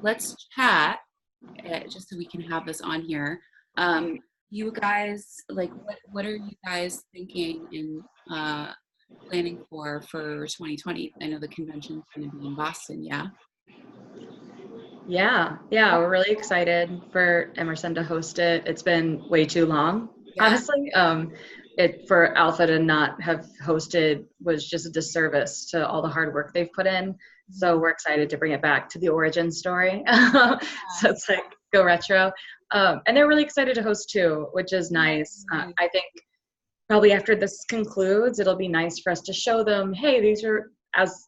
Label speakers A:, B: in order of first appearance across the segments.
A: let's chat just so we can have this on here. You guys, like, what are you guys thinking and planning for 2020? I know the convention's going to be in Boston. Yeah.
B: Yeah, we're really excited for Emerson to host it. It's been way too long,
A: Yeah.
B: honestly. It for Alpha to not have hosted was just a disservice to all the hard work they've put in. So we're excited to bring it back to the origin story. So it's like go retro, and they're really excited to host too, which is nice. I think probably after this concludes, it'll be nice for us to show them, hey, these are as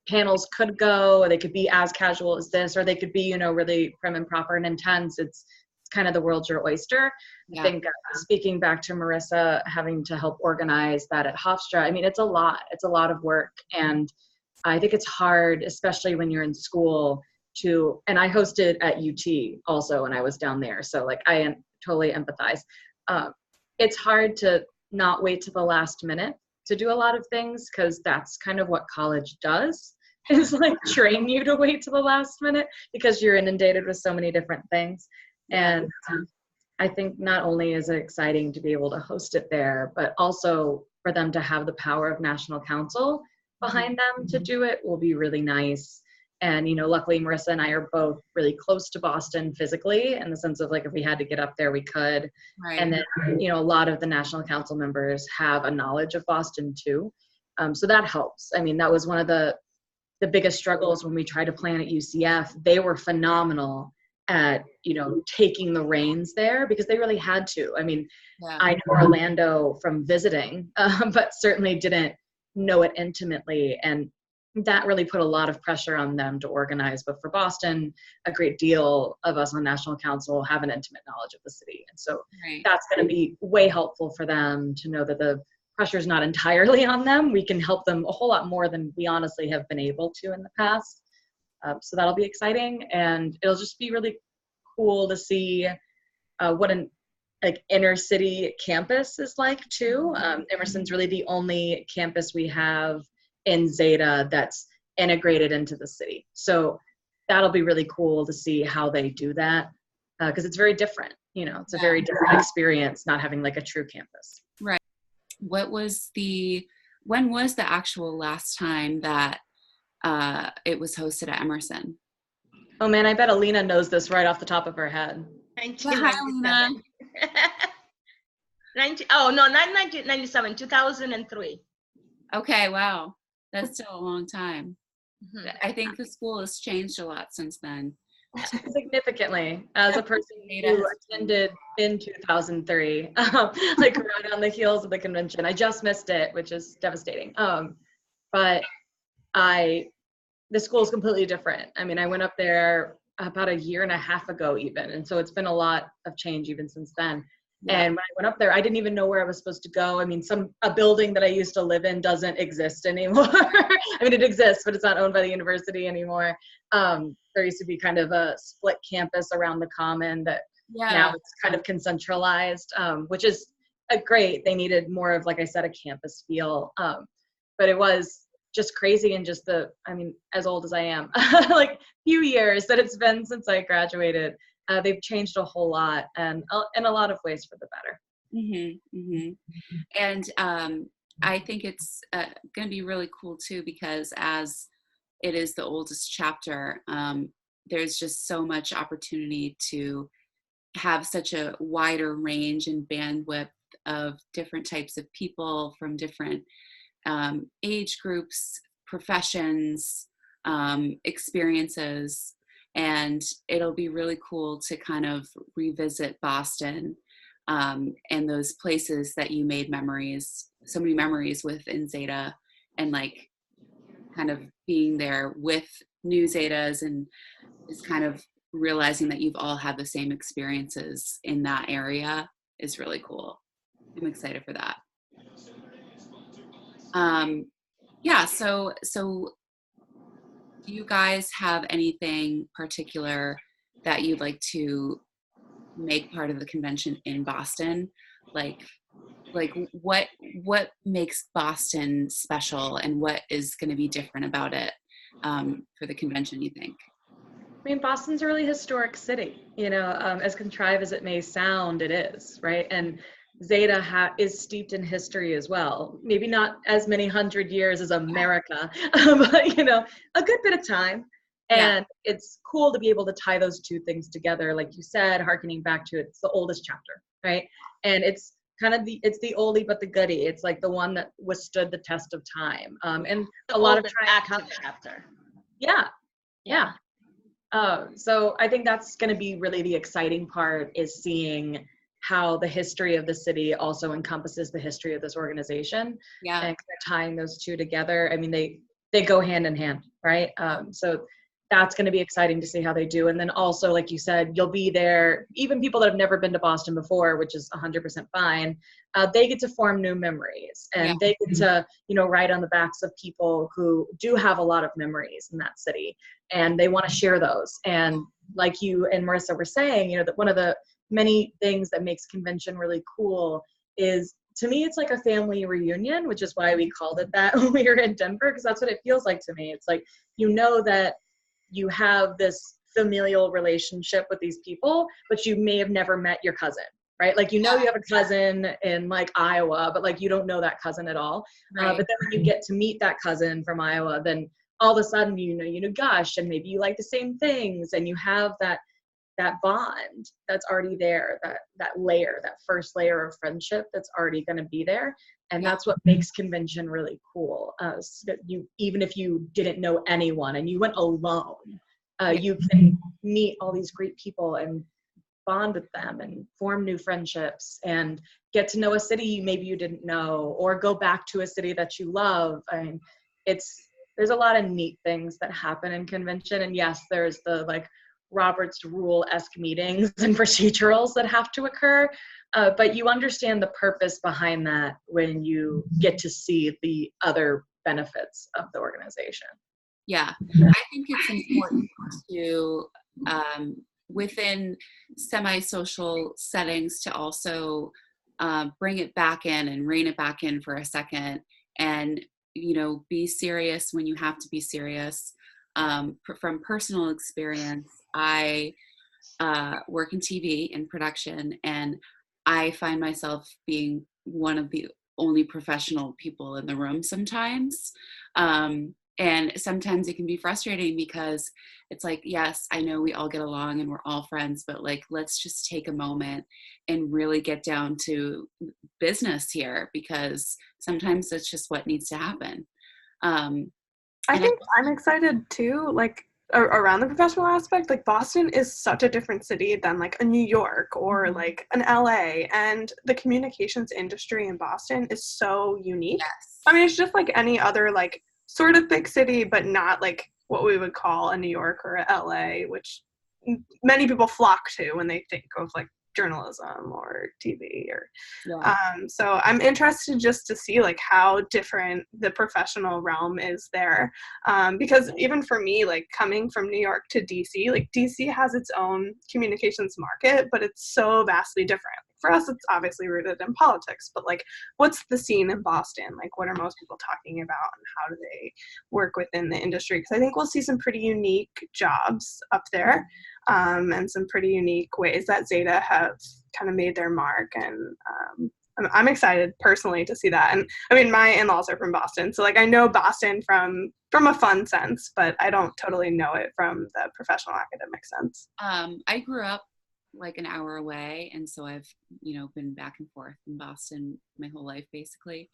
B: panels could go, or they could be as casual as this, or they could be, really prim and proper and intense. It's kind of the world's your oyster. I
A: Yeah.
B: think speaking back to Marissa, having to help organize that at Hofstra, I mean, it's a lot. It's a lot of work. And I think it's hard, especially when you're in school and I hosted at UT also when I was down there. So like, I totally empathize. It's hard to not wait to the last minute to do a lot of things, because that's kind of what college does, is like train you to wait to the last minute because you're inundated with so many different things. And I think not only is it exciting to be able to host it there, but also for them to have the power of national council behind them to do it will be really nice. And, luckily Marissa and I are both really close to Boston physically, in the sense of like, if we had to get up there, we could.
A: Right.
B: And then, a lot of the national council members have a knowledge of Boston too. So that helps. I mean, that was one of the biggest struggles when we tried to plan at UCF. They were phenomenal at, taking the reins there, because they really had to. I mean, I know Orlando from visiting, but certainly didn't know it intimately. And that really put a lot of pressure on them to organize. But for Boston, a great deal of us on national council have an intimate knowledge of the city. And so that's going to be way helpful for them to know that the pressure is not entirely on them. We can help them a whole lot more than we honestly have been able to in the past. So that'll be exciting. And it'll just be really cool to see what an inner city campus is like too. Emerson's really the only campus we have in Zeta that's integrated into the city. So that'll be really cool to see how they do that, because it's very different. It's a very different experience not having like a true campus.
A: Right. When was the actual last time that it was hosted at Emerson?
B: Oh man, I bet Alina knows this right off the top of her head.
C: 1997. Not 1997, 2003.
A: Okay, wow. That's still a long time. Mm-hmm. I think the school has changed a lot since then.
B: Significantly. As a person who attended in 2003, like right on the heels of the convention. I just missed it, which is devastating. But the school is completely different. I mean, I went up there about a year and a half ago even. And so it's been a lot of change even since then. Yeah. And when I went up there, I didn't even know where I was supposed to go. I mean, a building that I used to live in doesn't exist anymore. I mean, it exists, but it's not owned by the university anymore. There used to be kind of a split campus around the common that now it's kind of concentralized, which is great. They needed more of, like I said, a campus feel. But it was just crazy, and just as old as I am, like few years that it's been since I graduated. They've changed a whole lot, and in a lot of ways for the better.
A: Mm-hmm, mm-hmm. And I think it's going to be really cool too, because as it is the oldest chapter, there's just so much opportunity to have such a wider range and bandwidth of different types of people from different age groups, professions, experiences. And it'll be really cool to kind of revisit Boston and those places that you made so many memories with in Zeta, and like kind of being there with new Zetas, and just kind of realizing that you've all had the same experiences in that area is really cool. I'm excited for that. So do you guys have anything particular that you'd like to make part of the convention in Boston? Like what makes Boston special, and what is going to be different about it for the convention, you think?
B: I mean, Boston's a really historic city, as contrived as it may sound, it is, right? And Zeta is steeped in history as well. Maybe not as many hundred years as America, but, a good bit of time.
A: Yeah.
B: And it's cool to be able to tie those two things together. Like you said, harkening back to it's the oldest chapter, right? And it's kind of it's the oldie but the goodie. It's like the one that withstood the test of time. And a lot of
C: active chapter.
B: Yeah. Yeah. So I think that's going to be really the exciting part, is seeing how the history of the city also encompasses the history of this organization.
A: Yeah.
B: And kind of tying those two together. I mean, they go hand in hand, right? So that's going to be exciting to see how they do. And then also, like you said, you'll be there, even people that have never been to Boston before, which is 100% fine. They get to form new memories, and they get to, ride on the backs of people who do have a lot of memories in that city, and they want to share those. And like you and Marissa were saying, that one of the many things that makes convention really cool is, to me, it's like a family reunion, which is why we called it that when we were in Denver, because that's what it feels like to me. It's like, that you have this familial relationship with these people, but you may have never met your cousin, right? Like, you have a cousin in like Iowa, but like you don't know that cousin at all.
A: Right.
B: But then when you get to meet that cousin from Iowa, then all of a sudden, gosh, and maybe you like the same things, and you have that bond that's already there, that first layer of friendship that's already going to be there. And that's what makes convention really cool. So that even if you didn't know anyone and you went alone, you can meet all these great people and bond with them and form new friendships and get to know a city maybe you didn't know, or go back to a city that you love. I mean, there's a lot of neat things that happen in convention. And yes, there's the like Robert's Rule-esque meetings and procedurals that have to occur, but you understand the purpose behind that when you get to see the other benefits of the organization.
A: Yeah, I think it's important to, within semi-social settings, to also bring it back in and rein it back in for a second, and be serious when you have to be serious. From personal experience, I work in TV in production, and I find myself being one of the only professional people in the room sometimes. And sometimes it can be frustrating, because it's like, yes, I know we all get along and we're all friends, but like, let's just take a moment and really get down to business here, because sometimes that's just what needs to happen.
D: I think I'm excited too, like around the professional aspect. Like, Boston is such a different city than like a New York or like an LA, and the communications industry in Boston is so unique.
A: Yes.
D: I mean, it's just like any other like sort of big city, but not like what we would call a New York or a LA, which many people flock to when they think of like journalism or TV or so I'm interested just to see like how different the professional realm is there, because even for me, like coming from New York to DC, like DC has its own communications market, but it's so vastly different. For us, it's obviously rooted in politics, but like, what's the scene in Boston? Like, what are most people talking about, and how do they work within the industry? Because I think we'll see some pretty unique jobs up there, and some pretty unique ways that Zeta have kind of made their mark. And I'm excited personally to see that. And I mean, my in-laws are from Boston, so like I know Boston from a fun sense, but I don't totally know it from the professional academic sense.
A: I grew up like an hour away, and so I've been back and forth in Boston my whole life basically.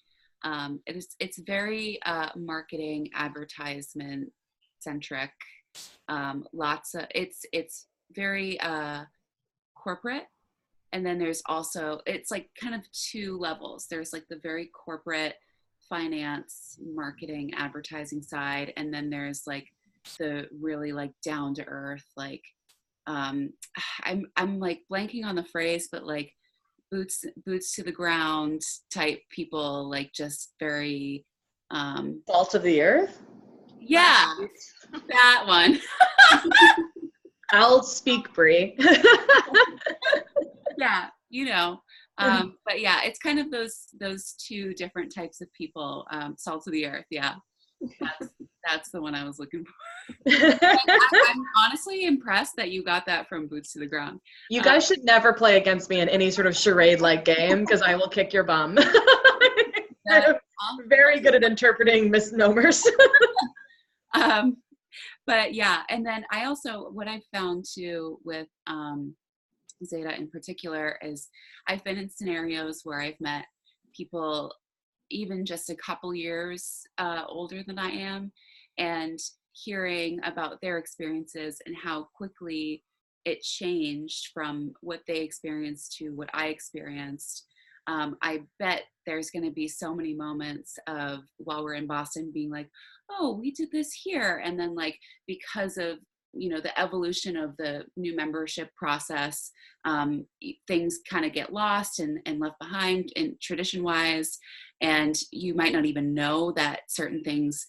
A: It's very marketing, advertisement centric. Lots of it's very corporate, and then there's also, it's like kind of two levels. There's like the very corporate finance, marketing, advertising side, and then there's like the really like down to earth, like I'm like blanking on the phrase, but like boots to the ground type people, like just very
B: Salt of the earth.
A: Yeah, that one.
B: I'll speak, Brie.
A: Yeah, but yeah, it's kind of those two different types of people. Salt of the earth. Yeah, that's the one I was looking for. I'm honestly impressed that you got that from Boots to the Ground.
B: You guys should never play against me in any sort of charade-like game because I will kick your bum. I'm very good at interpreting misnomers.
A: But yeah, and then I also, what I've found too with Zeta in particular is I've been in scenarios where I've met people even just a couple years older than I am, and hearing about their experiences and how quickly it changed from what they experienced to what I experienced. I bet there's going to be so many moments of while we're in Boston being like, oh, we did this here. And then like, because of, you know, the evolution of the new membership process, things kind of get lost and left behind in tradition wise. And you might not even know that certain things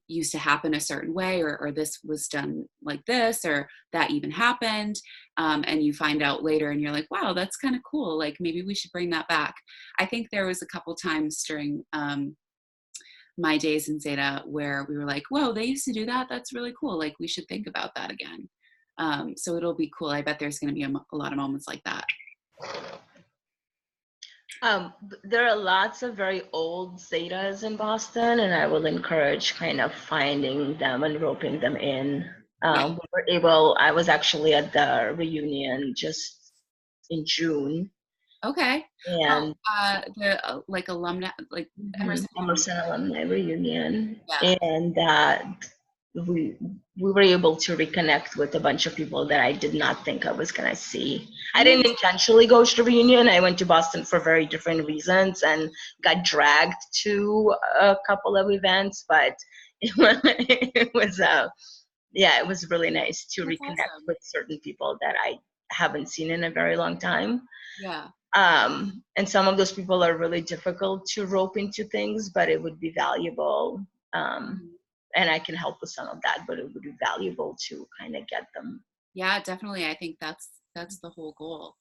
A: used to happen a certain way, or this was done like this, or that even happened. And you find out later and you're like, wow, that's kind of cool. Like maybe we should bring that back. I think there was a couple times during my days in Zeta where we were like, whoa, they used to do that. That's really cool. Like we should think about that again. So it'll be cool. I bet there's going to be a lot of moments like that.
C: There are lots of very old Zetas in Boston, and I will encourage kind of finding them and roping them in. We were able, I was actually at the reunion just in June.
A: Okay.
C: And
A: the like alumni, like Emerson
C: alumni reunion.
A: Yeah.
C: And we were able to reconnect with a bunch of people that I did not think I was gonna see. I didn't intentionally go to the reunion. I went to Boston for very different reasons and got dragged to a couple of events, but it was it was really nice to
A: That's
C: reconnect
A: awesome.
C: with certain people that I haven't seen in a very long time.
A: Yeah.
C: And some of those people are really difficult to rope into things, but it would be valuable. And I can help with some of that, but it would be valuable to kind of get them.
A: Yeah, definitely. I think that's the whole goal.